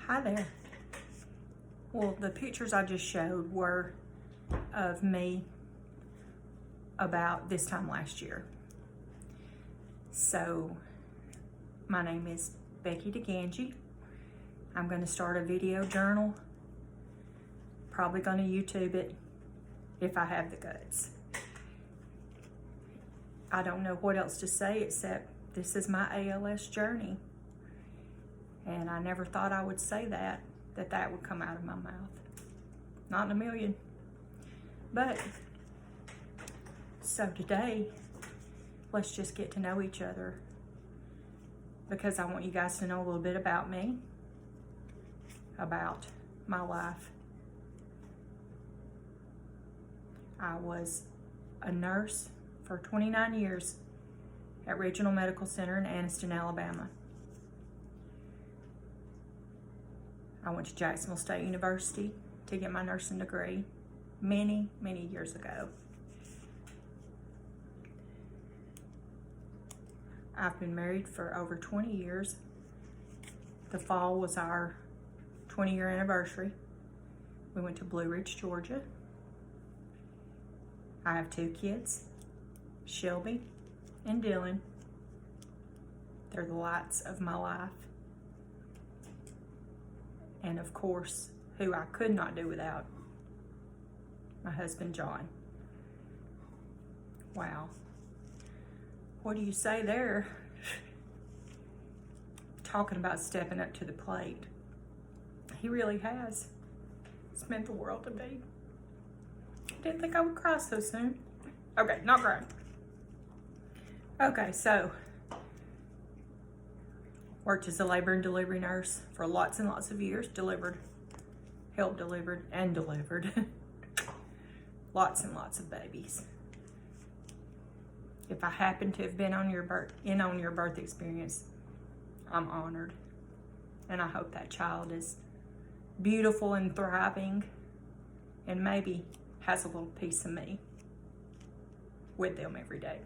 Hi there. Well, the pictures I just showed were of me about this time last year. So, my name is Becky DeGangi. I'm going to start a video journal. Probably going to YouTube it if I have the guts. I don't know what else to say except this is my ALS journey. And I never thought I would say that would come out of my mouth. Not in a million. But, so today, let's just get to know each other, because I want you guys to know a little bit about me, about my life. I was a nurse for 29 years at Regional Medical Center in Anniston, Alabama. I went to Jacksonville State University to get my nursing degree many, many years ago. I've been married for over 20 years. The fall was our 20-year anniversary. We went to Blue Ridge, Georgia. I have 2 kids, Shelby and Dylan. They're the lights of my life. And of course, who I could not do without, my husband, John. Wow. What do you say there? Talking about stepping up to the plate. He really has. It's meant the world to me. Didn't think I would cry so soon. Okay, not crying. Okay, so worked as a labor and delivery nurse for lots and lots of years. Helped delivered lots and lots of babies. If I happen to have been on your birth experience, I'm honored. And I hope that child is beautiful and thriving, and maybe has a little piece of me with them every day.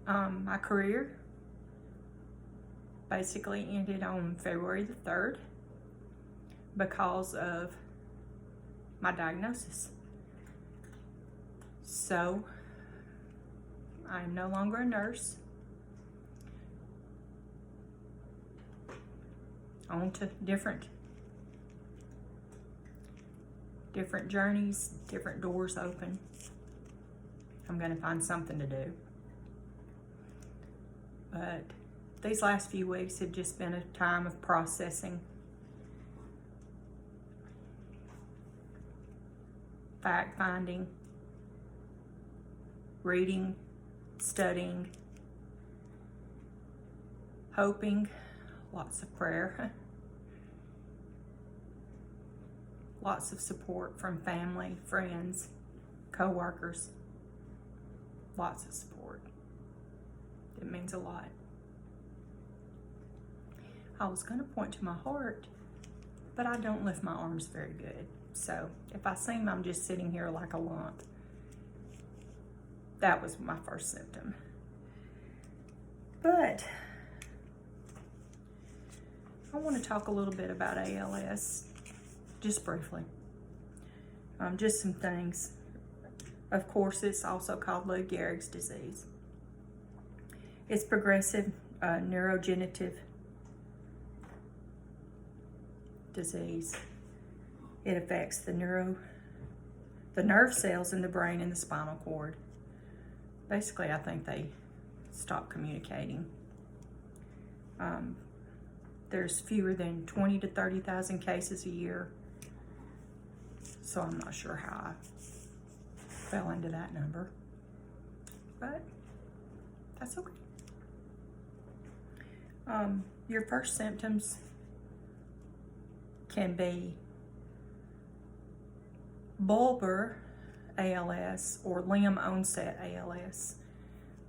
My career basically ended on February the 3rd because of my diagnosis. So, I am no longer a nurse. On to different journeys, different doors open. I'm going to find something to do. But these last few weeks have just been a time of processing, fact-finding, reading, studying, hoping, lots of prayer, lots of support from family, friends, co-workers, lots of support. It means a lot. I was going to point to my heart, but I don't lift my arms very good. So if I seem I'm just sitting here like a lump, that was my first symptom. But I want to talk a little bit about ALS, just briefly. Just some things. Of course, it's also called Lou Gehrig's disease. It's progressive neurodegenerative disease. It affects the nerve cells in the brain and the spinal cord. Basically, I think they stop communicating. There's fewer than 20 to 30,000 cases a year. So I'm not sure how I fell into that number, but that's okay. Your first symptoms can be bulbar ALS or limb onset ALS.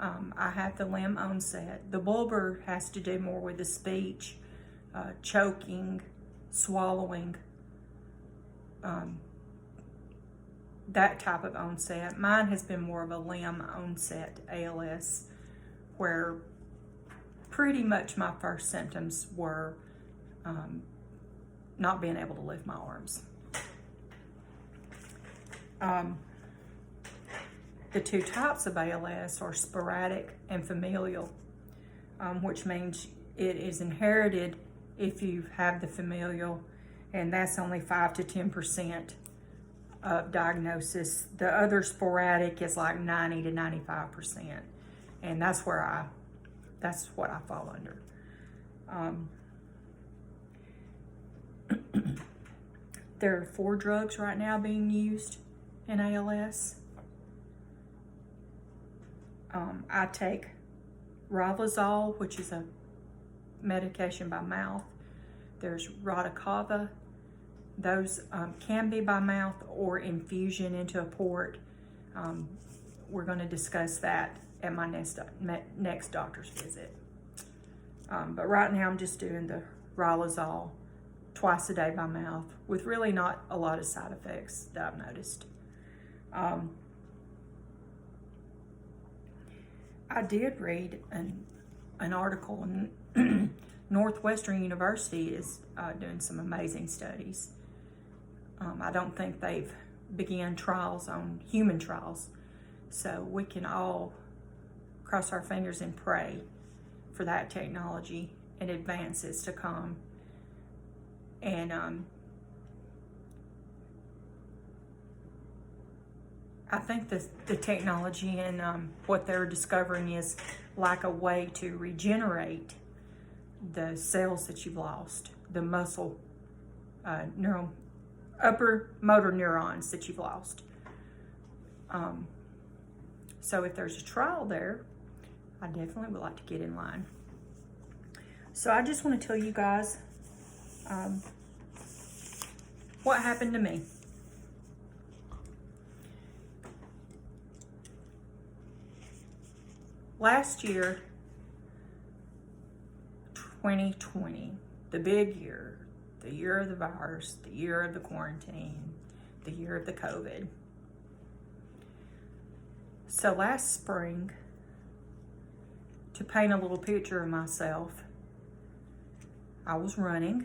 I have the limb onset. The bulbar has to do more with the speech, choking, swallowing, that type of onset. Mine has been more of a limb onset ALS, where pretty much my first symptoms were not being able to lift my arms. The two types of ALS are sporadic and familial, which means it is inherited if you have the familial, and that's only 5 to 10% of diagnosis. The other sporadic is like 90 to 95%, and that's what I fall under. There are 4 drugs right now being used in ALS. I take Riluzole, which is a medication by mouth. There's Radicava. Those can be by mouth or infusion into a port. We're going to discuss that at my next doctor's visit. But right now I'm just doing the Riluzole twice a day by mouth with really not a lot of side effects that I've noticed. I did read an article, and Northwestern University is doing some amazing studies. I don't think they've began trials on human trials, so we can all cross our fingers and pray for that technology and advances to come. And I think the technology and what they're discovering is like a way to regenerate the cells that you've lost, the muscle, upper motor neurons that you've lost. So if there's a trial there, I definitely would like to get in line. So I just want to tell you guys what happened to me. Last year, 2020, the big year, the year of the virus, the year of the quarantine, the year of the COVID. So last spring, to paint a little picture of myself, I was running.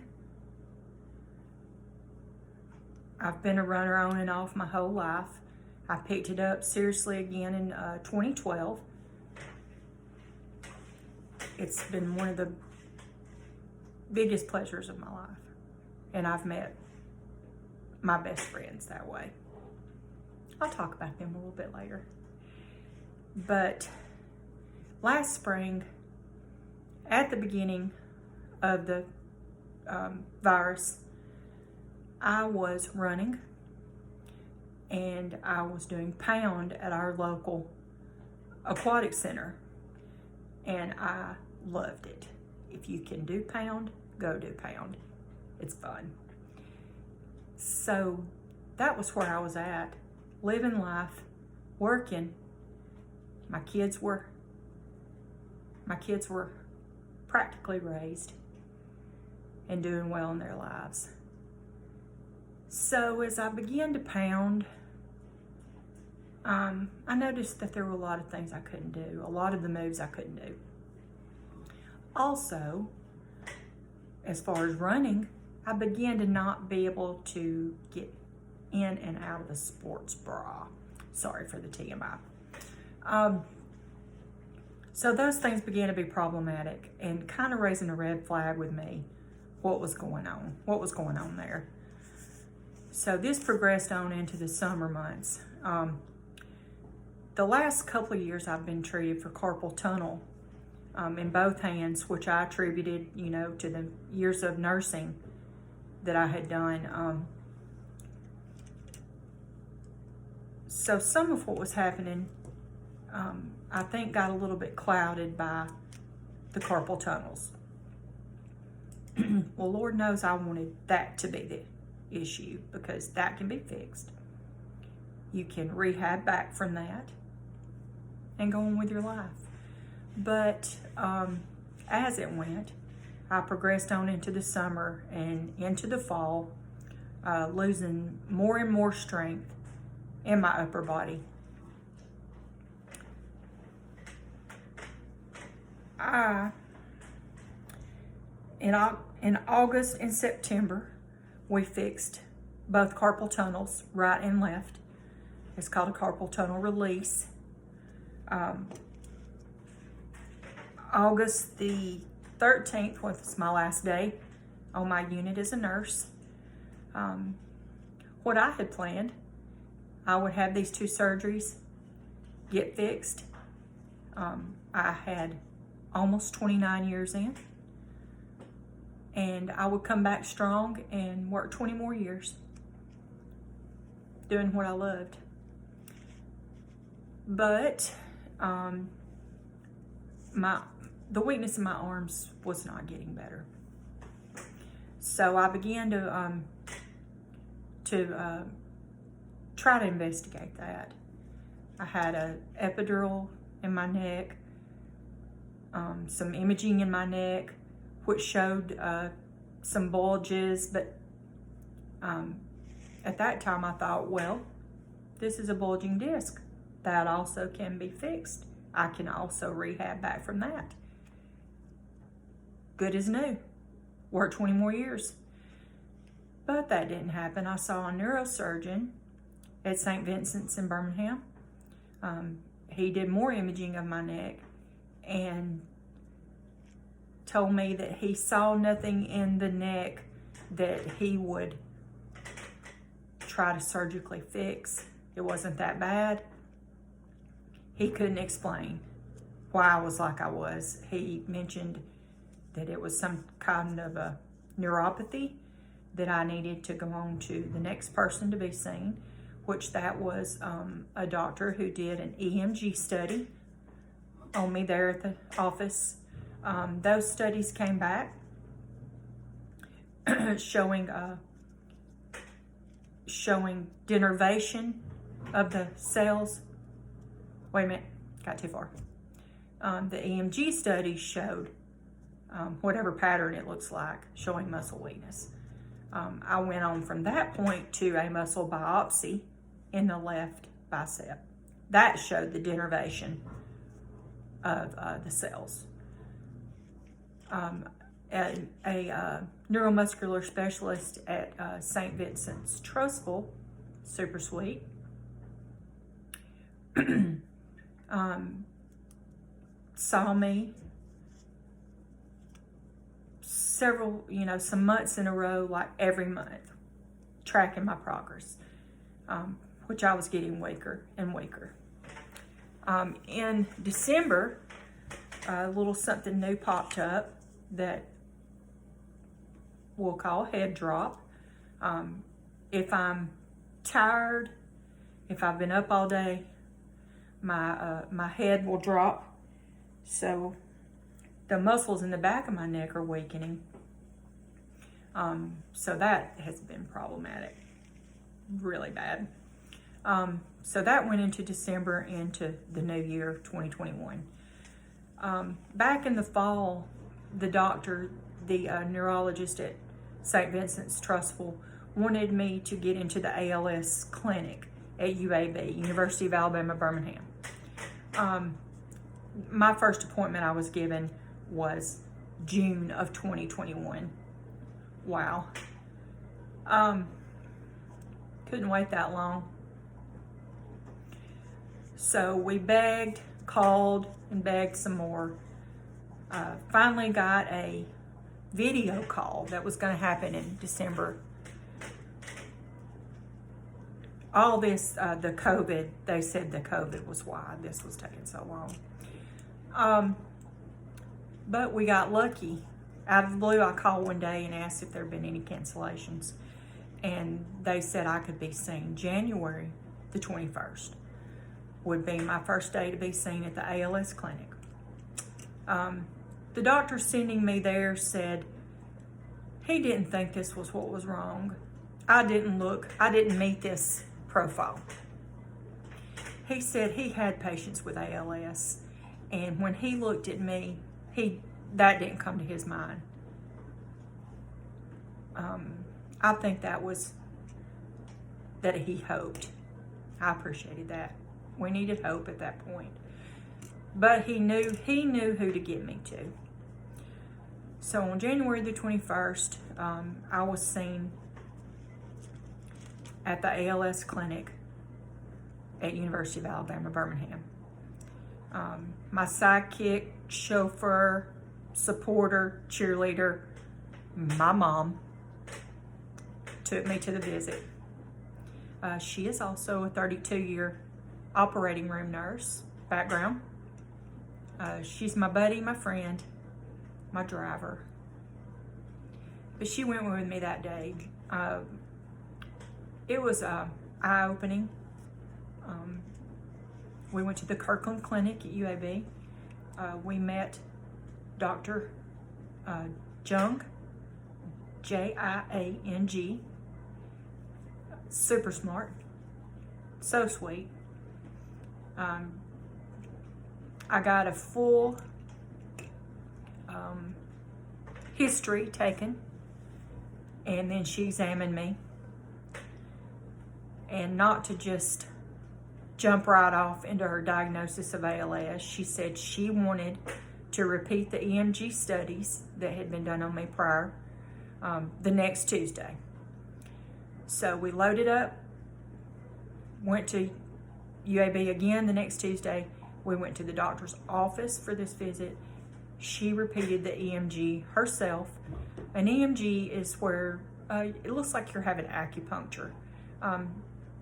I've been a runner on and off my whole life. I picked it up seriously again in 2012. It's been one of the biggest pleasures of my life. And I've met my best friends that way. I'll talk about them a little bit later. But last spring, at the beginning of the virus, I was running and I was doing pound at our local aquatic center. And I loved it. If you can do pound, go do pound. It's fun. So that was where I was at, living life, working. My kids were practically raised and doing well in their lives. So as I began to pound, I noticed that there were a lot of things I couldn't do, a lot of the moves I couldn't do. Also, as far as running, I began to not be able to get in and out of the sports bra. Sorry for the TMI. So those things began to be problematic and kind of raising a red flag with me. What was going on there? So this progressed on into the summer months. The last couple of years I've been treated for carpal tunnel in both hands, which I attributed, to the years of nursing that I had done. So some of what was happening, I think, got a little bit clouded by the carpal tunnels. Well, Lord knows I wanted that to be the issue, because that can be fixed. You can rehab back from that and go on with your life. But as it went, I progressed on into the summer and into the fall, losing more and more strength in my upper body. In August and September, we fixed both carpal tunnels, right and left. It's called a carpal tunnel release. August the 13th was my last day on my unit as a nurse. What I had planned, I would have these 2 surgeries, get fixed. I had almost 29 years in, and I would come back strong and work 20 more years doing what I loved. But the weakness in my arms was not getting better. So I began to try to investigate that. I had an epidural in my neck, some imaging in my neck, which showed some bulges, but at that time I thought, well, this is a bulging disc. That also can be fixed. I can also rehab back from that. Good as new. Work 20 more years. But that didn't happen. I saw a neurosurgeon at St. Vincent's in Birmingham. He did more imaging of my neck and told me that he saw nothing in the neck that he would try to surgically fix. It wasn't that bad. He couldn't explain why I was like I was. He mentioned that it was some kind of a neuropathy, that I needed to go on to the next person to be seen, which that was a doctor who did an EMG study on me there at the office. Those studies came back showing denervation of the cells. Wait a minute, got too far. The EMG study showed whatever pattern it looks like, showing muscle weakness. I went on from that point to a muscle biopsy in the left bicep. That showed the denervation of the cells. A neuromuscular specialist at St. Vincent's Trustful, super sweet, saw me some months in a row, like every month, tracking my progress, which I was getting weaker and weaker. In December, a little something new popped up that we'll call head drop. If I'm tired, if I've been up all day, my head will drop. So the muscles in the back of my neck are weakening. So that has been problematic, really bad. So that went into December, into the new year, 2021. Back in the fall, the doctor, the neurologist at St. Vincent's Trustful, wanted me to get into the ALS clinic at UAB, University of Alabama, Birmingham. My first appointment I was given was June of 2021. Wow. Couldn't wait that long. So we begged, called, and begged some more. Finally got a video call that was going to happen in December. All this, the COVID, they said the COVID was why this was taking so long. But we got lucky. Out of the blue, I called one day and asked if there had been any cancellations. And they said I could be seen January the 21st. Would be my first day to be seen at the ALS clinic. The doctor sending me there said he didn't think this was what was wrong. I didn't meet this profile. He said he had patients with ALS, and when he looked at me, that didn't come to his mind. I think that was that he hoped. I appreciated that. We needed hope at that point. But he knew who to get me to. So on January the 21st, I was seen at the ALS clinic at University of Alabama, Birmingham. My sidekick, chauffeur, supporter, cheerleader, my mom, took me to the visit. She is also a 32-year operating room nurse background. She's my buddy, my friend, my driver. But she went with me that day. It was eye-opening. We went to the Kirkland Clinic at UAB. We met Dr. Jung, Jing. Super smart, so sweet. I got a full history taken, and then she examined me. And not to just jump right off into her diagnosis of ALS, she said she wanted to repeat the EMG studies that had been done on me prior the next Tuesday. So we loaded up, went to UAB again the next Tuesday. We went to the doctor's office for this visit. She repeated the EMG herself. An EMG is where it looks like you're having acupuncture.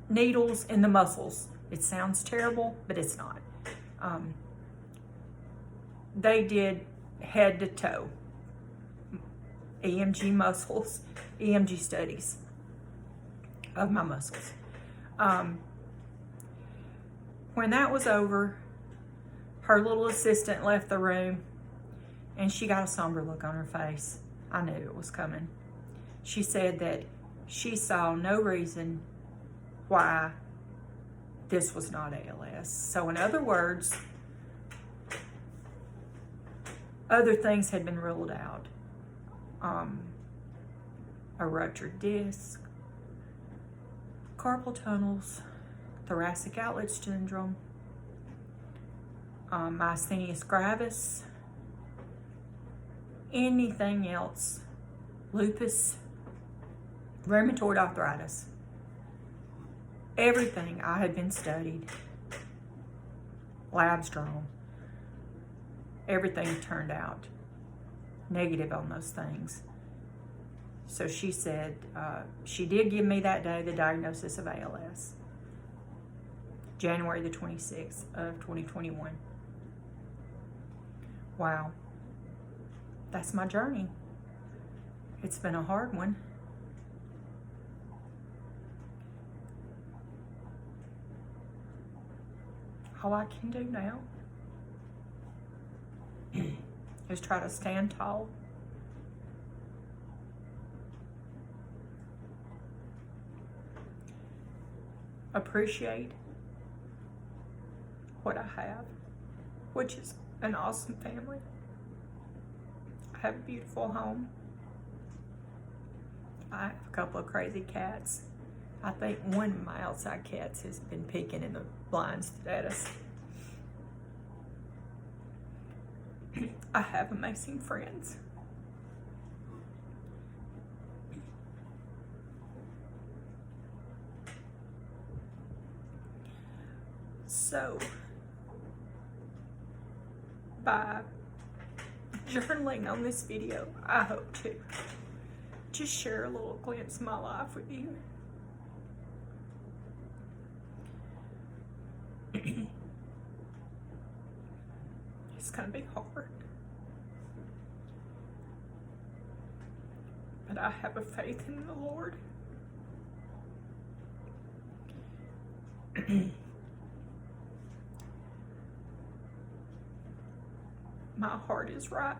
Needles in the muscles. It sounds terrible, but it's not. They did head to toe EMG muscles, EMG studies of my muscles. When that was over, her little assistant left the room, and she got a somber look on her face. I knew it was coming. She said that she saw no reason why this was not ALS. So in other words, other things had been ruled out. A ruptured disc, carpal tunnels, thoracic outlet syndrome, myasthenia gravis, anything else, lupus, rheumatoid arthritis. Everything I had been studied, labs drawn, everything turned out negative on those things. So she said, she did give me that day the diagnosis of ALS, January the 26th of 2021. Wow, that's my journey. It's been a hard one. All I can do now is try to stand tall, appreciate what I have, which is an awesome family. I have a beautiful home. I have a couple of crazy cats. I think one of my outside cats has been peeking in the blinds at us. I have amazing friends. So, by journaling on this video, I hope to just share a little glimpse of my life with you. It's gonna be hard, but I have a faith in the Lord. My heart is right,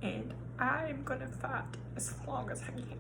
and I am gonna fight as long as I can.